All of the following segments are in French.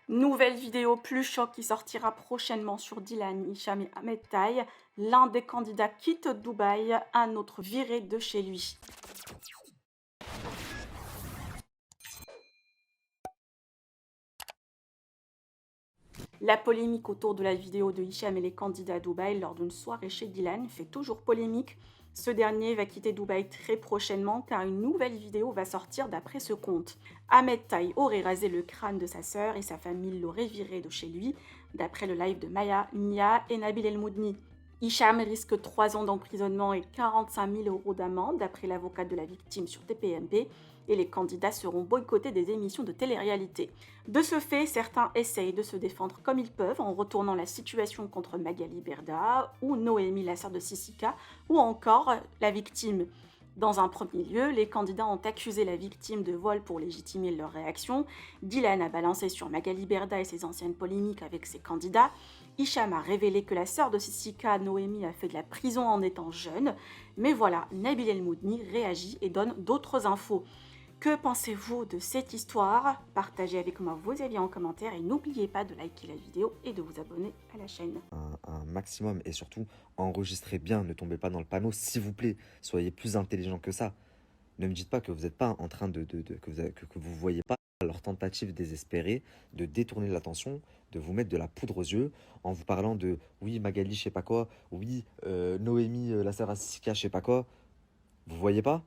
Nouvelle vidéo plus choc qui sortira prochainement sur Dylan, Hicham et Ahmed Taï. L'un des candidats quitte Dubaï, un autre viré de chez lui. La polémique autour de la vidéo de Hicham et les candidats à Dubaï lors d'une soirée chez Dylan fait toujours polémique. Ce dernier va quitter Dubaï très prochainement car une nouvelle vidéo va sortir d'après ce compte. Ahmed Taï aurait rasé le crâne de sa sœur et sa famille l'aurait viré de chez lui, d'après le live de Maya, Mia et Nabil El Moudni. Hicham risque 3 ans d'emprisonnement et 45 000 euros d'amende, d'après l'avocate de la victime sur TPMP, et les candidats seront boycottés des émissions de télé-réalité. De ce fait, certains essayent de se défendre comme ils peuvent en retournant la situation contre Magali Berda ou Noémie, la sœur de Sissika, ou encore la victime. Dans un premier lieu, les candidats ont accusé la victime de vol pour légitimer leur réaction. Dylan a balancé sur Magali Berda et ses anciennes polémiques avec ses candidats. Hicham a révélé que la sœur de Sissika, Noémie, a fait de la prison en étant jeune. Mais voilà, Nabil El Moudni réagit et donne d'autres infos. Que pensez-vous de cette histoire? Partagez avec moi vos avis en commentaire et n'oubliez pas de liker la vidéo et de vous abonner à la chaîne. Un maximum et surtout enregistrez bien, ne tombez pas dans le panneau, s'il vous plaît, soyez plus intelligent que ça. Ne me dites pas que vous n'êtes pas en train que vous voyez pas leur tentative désespérée de détourner l'attention, de vous mettre de la poudre aux yeux en vous parlant de oui Magali je sais pas quoi, oui Noémie la sœur Assika je sais pas quoi. Vous voyez pas?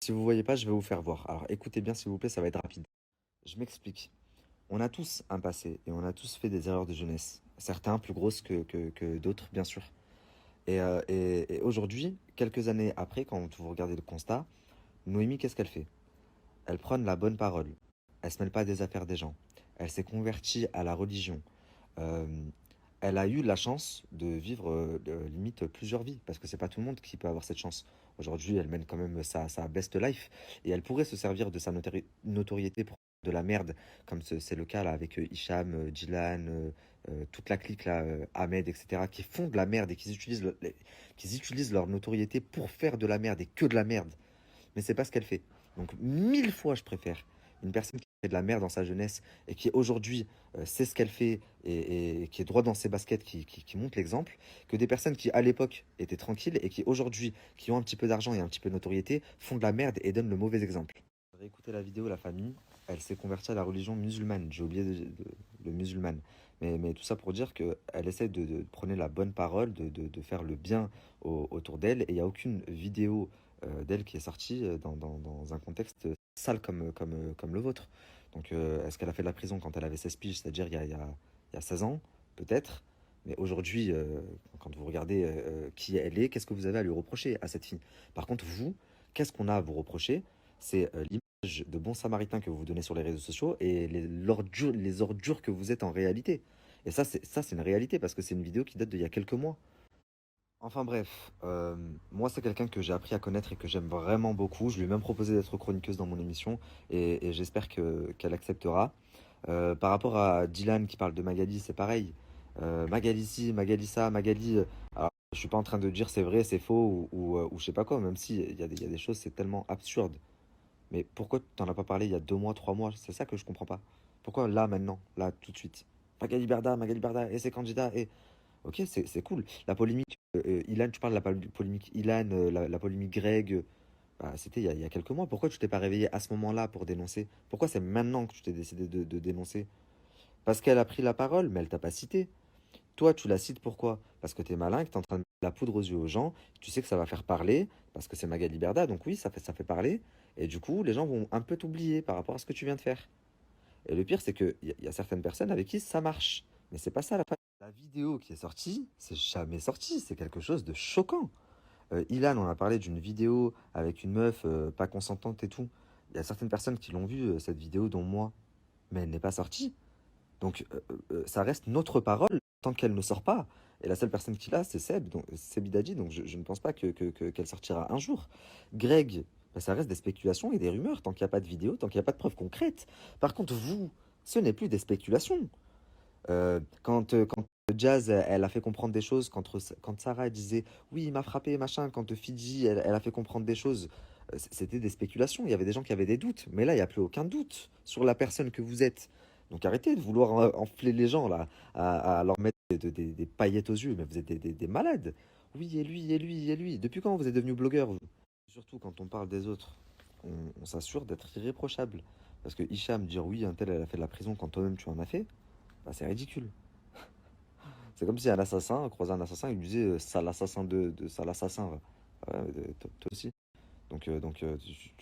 Si vous voyez pas, je vais vous faire voir. Alors écoutez bien s'il vous plaît, ça va être rapide. Je m'explique. On a tous un passé et on a tous fait des erreurs de jeunesse. Certains plus grosses que d'autres, bien sûr. Et aujourd'hui, quelques années après, quand vous regardez le constat, Noémie, qu'est-ce qu'elle fait? Elle prône la bonne parole. Elle se mêle pas des affaires des gens. Elle s'est convertie à la religion. Euh, Elle a eu la chance de vivre limite plusieurs vies, parce que c'est pas tout le monde qui peut avoir cette chance. Aujourd'hui, elle mène quand même sa best life, et elle pourrait se servir de sa notoriété pour de la merde, comme c'est le cas là avec Hicham, Dylan, toute la clique là, Ahmed, etc., qui font de la merde et qui utilisent leur notoriété pour faire de la merde et que de la merde. Mais c'est pas ce qu'elle fait. Donc mille fois, je préfère une personne qui fait de la merde dans sa jeunesse et qui aujourd'hui sait ce qu'elle fait et qui est droit dans ses baskets, qui montre l'exemple, que des personnes qui à l'époque étaient tranquilles et qui aujourd'hui, qui ont un petit peu d'argent et un petit peu de notoriété, font de la merde et donnent le mauvais exemple. Réécoutez la vidéo, la famille, elle s'est convertie à la religion musulmane. J'ai oublié le musulmane. Mais tout ça pour dire qu'elle essaie de prôner la bonne parole, de faire le bien autour d'elle. Et il n'y a aucune vidéo d'elle qui est sortie dans un contexte sale comme le vôtre. Donc est-ce qu'elle a fait de la prison quand elle avait 16 piges, c'est-à-dire il y a 16 ans, peut-être? Mais aujourd'hui, quand vous regardez qui elle est, qu'est-ce que vous avez à lui reprocher à cette fille? Par contre, vous, qu'est-ce qu'on a à vous reprocher? C'est l'image de bon samaritain que vous vous donnez sur les réseaux sociaux et les ordures que vous êtes en réalité. Et ça, c'est une réalité parce que c'est une vidéo qui date d'il y a quelques mois. Enfin bref, moi c'est quelqu'un que j'ai appris à connaître et que j'aime vraiment beaucoup. Je lui ai même proposé d'être chroniqueuse dans mon émission et j'espère qu'elle acceptera. Par rapport à Dylan qui parle de Magali, c'est pareil. Magali ci, Magali ça, Magali. Alors, je suis pas en train de dire c'est vrai, c'est faux ou je sais pas quoi, même si il y a des choses, c'est tellement absurde. Mais pourquoi tu t'en as pas parlé il y a 2 mois, 3 mois? C'est ça que je comprends pas. Pourquoi là, maintenant, là, tout de suite? Magali Berda et ses candidats et... Ok, c'est cool. La polémique, Ilan, tu parles de la polémique Ilan, la polémique Greg, bah, c'était il y a quelques mois. Pourquoi tu t'es pas réveillé à ce moment-là pour dénoncer? Pourquoi c'est maintenant que tu t'es décidé de dénoncer? Parce qu'elle a pris la parole, mais elle t'a pas cité. Toi, tu la cites pourquoi? Parce que t'es malin, que t'es en train de mettre la poudre aux yeux aux gens, tu sais que ça va faire parler, parce que c'est Magali Berda, donc oui, ça fait parler, et du coup, les gens vont un peu t'oublier par rapport à ce que tu viens de faire. Et le pire, c'est qu'il y a certaines personnes avec qui ça marche. Mais c'est pas ça la faille. La vidéo qui est sortie, c'est jamais sorti, c'est quelque chose de choquant. Ilan, on a parlé d'une vidéo avec une meuf pas consentante et tout. Il y a certaines personnes qui l'ont vue, cette vidéo, dont moi, mais elle n'est pas sortie. Donc ça reste notre parole tant qu'elle ne sort pas. Et la seule personne qui l'a, c'est Seb, donc Seb Idadi, donc je ne pense pas qu'elle sortira un jour. Greg, bah, ça reste des spéculations et des rumeurs tant qu'il n'y a pas de vidéo, tant qu'il n'y a pas de preuves concrètes. Par contre, vous, ce n'est plus des spéculations. Quand Jazz, elle a fait comprendre des choses, quand Sarah elle disait oui, il m'a frappé, machin, quand Fidji, elle a fait comprendre des choses, c'était des spéculations. Il y avait des gens qui avaient des doutes, mais là, il n'y a plus aucun doute sur la personne que vous êtes. Donc arrêtez de vouloir enfler les gens là, à leur mettre des paillettes aux yeux, mais vous êtes des malades. Oui, et lui, et lui, et lui. Depuis quand vous êtes devenu blogueur, vous? Surtout quand on parle des autres, on s'assure d'être irréprochable. Parce que Hicham, dire oui, un tel, elle a fait de la prison quand toi-même tu en as fait, bah, c'est ridicule. C'est comme si un assassin croisait un assassin, il lui disait sale assassin de sale assassin. Ouais, ouais, toi aussi. Donc, tu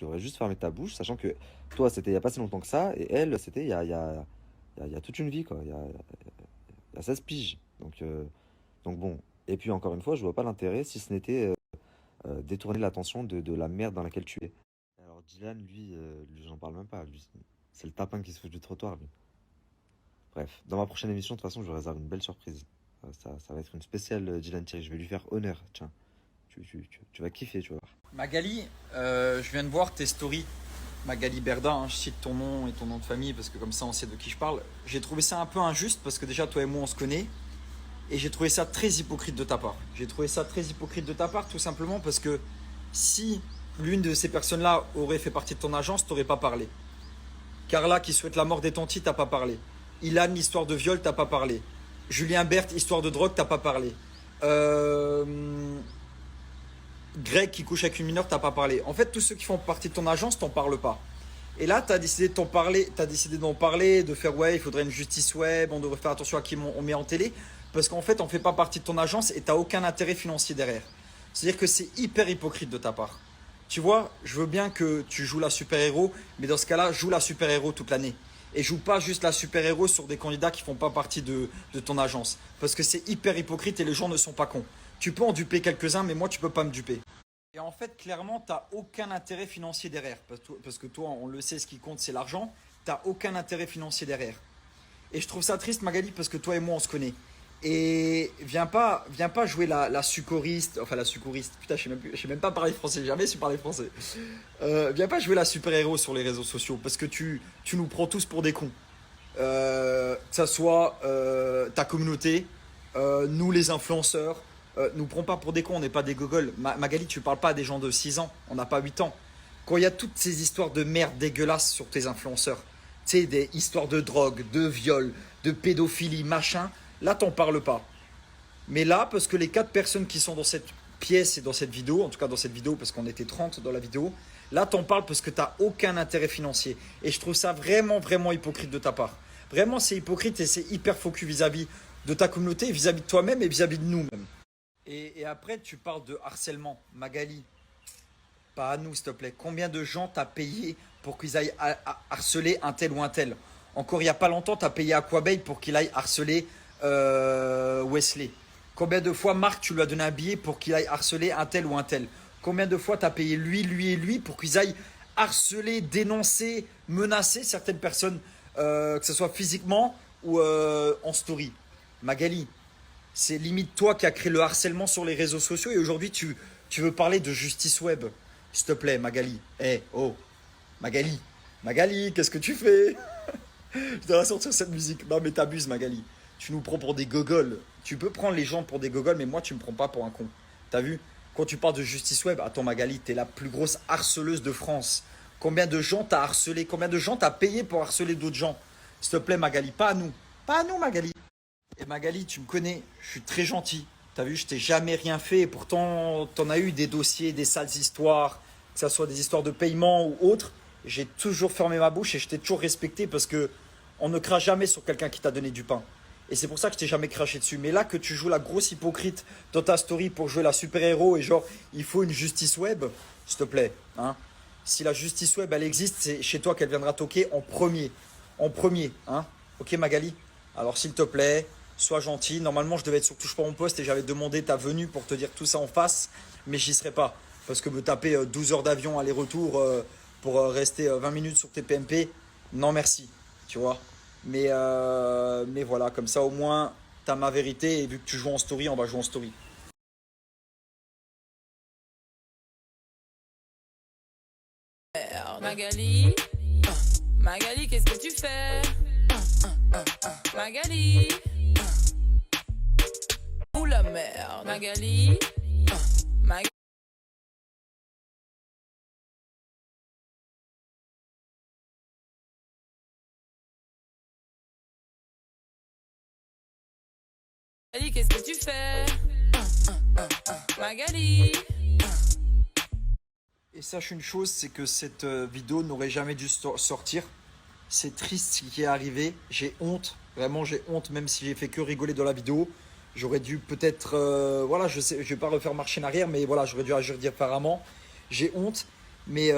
devrais juste fermer ta bouche, sachant que toi, c'était il n'y a pas si longtemps que ça, et elle, c'était il y a toute une vie, quoi. Il y a 16 piges. Donc bon. Et puis, encore une fois, je vois pas l'intérêt, si ce n'était détourner l'attention de la merde dans laquelle tu es. Alors, Dylan, lui, j'en parle même pas. Lui, c'est le tapin qui se fout du trottoir, lui. Bref, dans ma prochaine émission, de toute façon, je réserve une belle surprise. Ça va être une spéciale Dylan Thierry. Je vais lui faire honneur, tiens. Tu vas kiffer, tu vois. Magali, je viens de voir tes stories. Magali Berda, hein, je cite ton nom et ton nom de famille parce que comme ça on sait de qui je parle. J'ai trouvé ça un peu injuste parce que déjà toi et moi on se connaît. Et j'ai trouvé ça très hypocrite de ta part. J'ai trouvé ça très hypocrite de ta part tout simplement parce que si l'une de ces personnes-là aurait fait partie de ton agence, t'aurais pas parlé. Carla qui souhaite la mort des tantis, t'as pas parlé. Ilan, histoire de viol, t'as pas parlé. Julien Berthe, histoire de drogue, t'as pas parlé. Greg qui couche avec une mineure, t'as pas parlé. En fait, tous ceux qui font partie de ton agence, t'en parles pas. Et là, t'as décidé d'en parler, de faire ouais, il faudrait une justice web, on devrait faire attention à qui on met en télé, parce qu'en fait, on fait pas partie de ton agence et t'as aucun intérêt financier derrière. C'est-à-dire que c'est hyper hypocrite de ta part. Tu vois, je veux bien que tu joues la super-héros, mais dans ce cas-là, joue la super-héros toute l'année. Et joue pas juste la super-héros sur des candidats qui font pas partie de ton agence. Parce que c'est hyper hypocrite et les gens ne sont pas cons. Tu peux en duper quelques-uns, mais moi, tu peux pas me duper. Et en fait, clairement, tu n'as aucun intérêt financier derrière. Parce que toi, on le sait, ce qui compte, c'est l'argent. Tu n'as aucun intérêt financier derrière. Et je trouve ça triste, Magali, parce que toi et moi, on se connaît. Et viens pas jouer la succoriste. Enfin, la succoriste. Putain, je sais même pas parler français. J'ai jamais su parler français. Viens pas jouer la super-héros sur les réseaux sociaux. Parce que tu nous prends tous pour des cons. Que ça soit ta communauté, nous les influenceurs. Nous prends pas pour des cons, on n'est pas des gogoles. Magali, tu parles pas à des gens de 6 ans, on n'a pas 8 ans. Quand il y a toutes ces histoires de merde dégueulasses sur tes influenceurs, tu sais, des histoires de drogue, de viol, de pédophilie, machin, là, t'en parles pas. Mais là, parce que les 4 personnes qui sont dans cette pièce et dans cette vidéo, en tout cas dans cette vidéo, parce qu'on était 30 dans la vidéo, là, t'en parles parce que t'as aucun intérêt financier. Et je trouve ça vraiment, vraiment hypocrite de ta part. Vraiment, c'est hypocrite et c'est hyper focus vis-à-vis de ta communauté, vis-à-vis de toi-même et vis-à-vis de nous-mêmes. Et après, tu parles de harcèlement. Magali, pas à nous, s'il te plaît. Combien de gens t'as payé pour qu'ils aillent harceler un tel ou un tel? Encore il n'y a pas longtemps, t'as payé Aquabay pour qu'il aille harceler Wesley. Combien de fois, Marc, tu lui as donné un billet pour qu'il aille harceler un tel ou un tel? Combien de fois t'as payé lui et lui pour qu'ils aillent harceler, dénoncer, menacer certaines personnes, que ce soit physiquement ou en story? Magali, c'est limite toi qui as créé le harcèlement sur les réseaux sociaux et aujourd'hui tu veux parler de justice web. S'il te plaît, Magali. Oh, Magali. Magali, qu'est-ce que tu fais? Je dois sortir cette musique. Non, mais t'abuses, Magali. Tu nous prends pour des gogoles. Tu peux prendre les gens pour des gogoles, mais moi, tu me prends pas pour un con. T'as vu? Quand tu parles de justice web, attends, Magali, t'es la plus grosse harceleuse de France. Combien de gens t'as harcelé? Combien de gens t'as payé pour harceler d'autres gens? S'il te plaît, Magali, pas à nous. Pas à nous, Magali. Et Magali, tu me connais, je suis très gentil. T'as vu, je t'ai jamais rien fait. Et pourtant, t'en as eu des dossiers, des sales histoires, que ce soit des histoires de paiement ou autres. J'ai toujours fermé ma bouche et je t'ai toujours respecté parce que on ne crache jamais sur quelqu'un qui t'a donné du pain. Et c'est pour ça que je t'ai jamais craché dessus. Mais là, que tu joues la grosse hypocrite dans ta story pour jouer la super-héros et genre, il faut une justice web, s'il te plaît. Hein. Si la justice web, elle existe, c'est chez toi qu'elle viendra toquer en premier. En premier. Hein. Ok, Magali? Alors, s'il te plaît, sois gentil. Normalement, je devais être sur Touche pas mon poste et j'avais demandé ta venue pour te dire tout ça en face. Mais j'y serai pas. Parce que me taper 12 heures d'avion aller-retour pour rester 20 minutes sur tes PMP, non merci. Tu vois. Mais voilà, comme ça au moins, t'as ma vérité. Et vu que tu joues en story, on va jouer en story. Magali, Magali, qu'est-ce que tu fais? Magali, où la merde? Magali. Magali, qu'est-ce que tu fais? Magali. Et sache une chose, c'est que cette vidéo n'aurait jamais dû sortir. C'est triste ce qui est arrivé. J'ai honte, vraiment j'ai honte, même si j'ai fait que rigoler dans la vidéo. J'aurais dû peut-être, voilà, je sais, je vais pas refaire marche en arrière, mais voilà, j'aurais dû agir différemment. J'ai honte, mais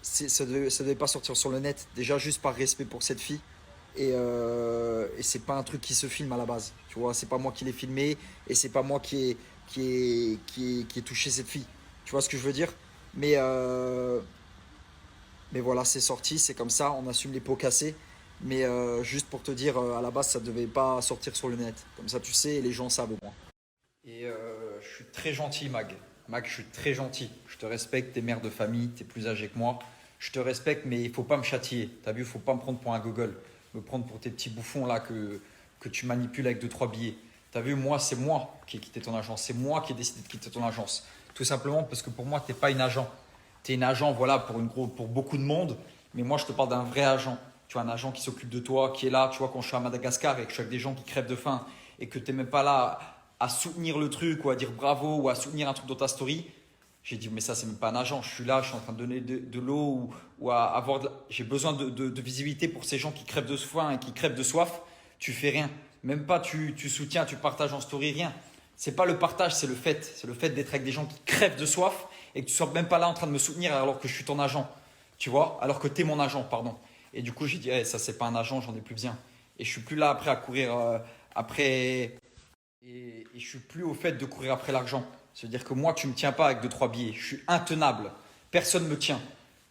ça devait pas sortir sur le net. Déjà juste par respect pour cette fille. Et c'est pas un truc qui se filme à la base. Tu vois, c'est pas moi qui l'ai filmé et c'est pas moi qui ai touché cette fille. Tu vois ce que je veux dire? Mais voilà, c'est sorti, c'est comme ça, on assume les pots cassés. Mais juste pour te dire, à la base, ça devait pas sortir sur le net. Comme ça, tu sais, et les gens savent au moins. Et je suis très gentil, Mag. Mag, je suis très gentil. Je te respecte, t'es mère de famille, t'es plus âgé que moi. Je te respecte, mais il faut pas me châtier. T'as vu, il faut pas me prendre pour un gogol. Me prendre pour tes petits bouffons là que tu manipules avec 2-3 billets. T'as vu, moi, c'est moi qui ai quitté ton agence. C'est moi qui ai décidé de quitter ton agence. Tout simplement parce que pour moi, t'es pas une agent. T'es une agent, voilà, pour beaucoup de monde. Mais moi, je te parle d'un vrai agent. Tu vois, un agent qui s'occupe de toi, qui est là. Tu vois, quand je suis à Madagascar et que je suis avec des gens qui crèvent de faim et que t'es même pas là à soutenir le truc ou à dire bravo ou à soutenir un truc dans ta story. J'ai dit, mais ça, c'est même pas un agent. Je suis là, je suis en train de donner de l'eau ou à avoir j'ai besoin de visibilité pour ces gens qui crèvent de faim et qui crèvent de soif. Tu fais rien. Même pas tu soutiens, tu partages en story, rien. C'est pas le partage, c'est le fait. C'est le fait d'être avec des gens qui crèvent de soif et que tu sois même pas là en train de me soutenir alors que je suis ton agent. Tu vois? Alors que tu es mon agent, pardon. Et du coup, j'ai dit, ça, c'est pas un agent, j'en ai plus besoin. Et je suis plus là après à courir après. Et je suis plus au fait de courir après l'argent. C'est-à-dire que moi, tu me tiens pas avec 2-3 billets. Je suis intenable. Personne me tient.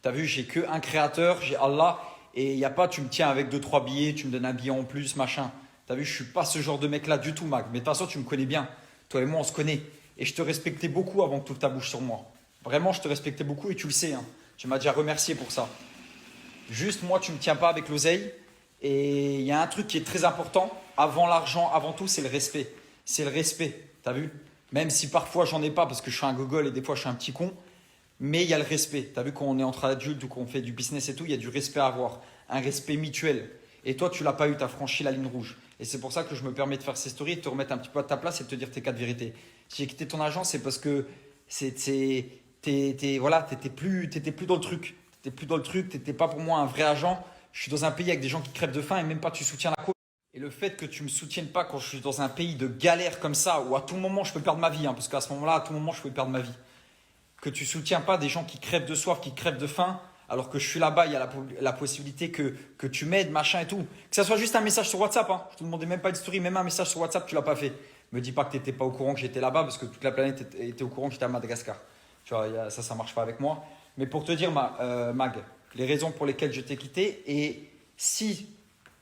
Tu as vu, j'ai que un créateur, j'ai Allah. Et il n'y a pas, tu me tiens avec 2-3 billets, tu me donnes un billet en plus, machin. Tu as vu, je suis pas ce genre de mec-là du tout, Mag. Mais de toute façon, tu me connais bien. Toi et moi, on se connaît. Et je te respectais beaucoup avant que tu ouvres ta bouche sur moi. Vraiment, je te respectais beaucoup et tu le sais. Hein. Tu m'as déjà remercié pour ça. Juste, moi, tu me tiens pas avec l'oseille. Et il y a un truc qui est très important. Avant l'argent, avant tout, c'est le respect. C'est le respect. Tu as vu? Même si parfois j'en ai pas parce que je suis un gogol et des fois je suis un petit con, mais il y a le respect. Tu as vu, quand on est entre adultes ou qu'on fait du business et tout, il y a du respect à avoir, un respect mutuel. Et toi, tu l'as pas eu, tu as franchi la ligne rouge. Et c'est pour ça que je me permets de faire ces stories, de te remettre un petit peu à ta place et de te dire tes 4 vérités. Si j'ai quitté ton agence, c'est parce que voilà, t'étais plus dans le truc. T'étais plus dans le truc, t'étais pas pour moi un vrai agent. Je suis dans un pays avec des gens qui crèvent de faim et même pas tu soutiens la cause. Et le fait que tu me soutiennes pas quand je suis dans un pays de galère comme ça, où à tout moment je peux perdre ma vie, parce qu'à ce moment-là, à tout moment je peux perdre ma vie, que tu soutiens pas des gens qui crèvent de soif, qui crèvent de faim, alors que je suis là-bas, il y a la possibilité que tu m'aides, machin et tout. Que ça soit juste un message sur WhatsApp, je te demandais même pas de story, même un message sur WhatsApp, tu l'as pas fait. Me dis pas que tu n'étais pas au courant que j'étais là-bas, parce que toute la planète était au courant que j'étais à Madagascar. Tu vois, ça marche pas avec moi. Mais pour te dire, Mag, les raisons pour lesquelles je t'ai quitté, et si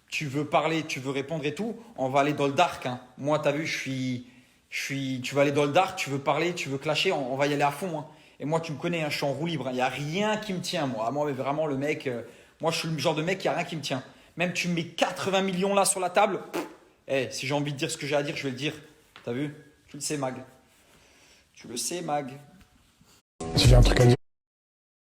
tu veux parler, tu veux répondre et tout, on va aller dans le dark. Moi, tu as vu, tu vas aller dans le dark, tu veux parler, tu veux clasher, on va y aller à fond. Et moi, tu me connais, je suis en roue libre. Il n'y a rien qui me tient, moi. Moi, vraiment, le mec, moi, je suis le genre de mec, il n'y a rien qui me tient. Même tu me mets 80 millions là sur la table, si j'ai envie de dire ce que j'ai à dire, je vais le dire. Tu as vu? Tu le sais, Mag. Tu le sais, Mag. Si j'ai un truc à dire.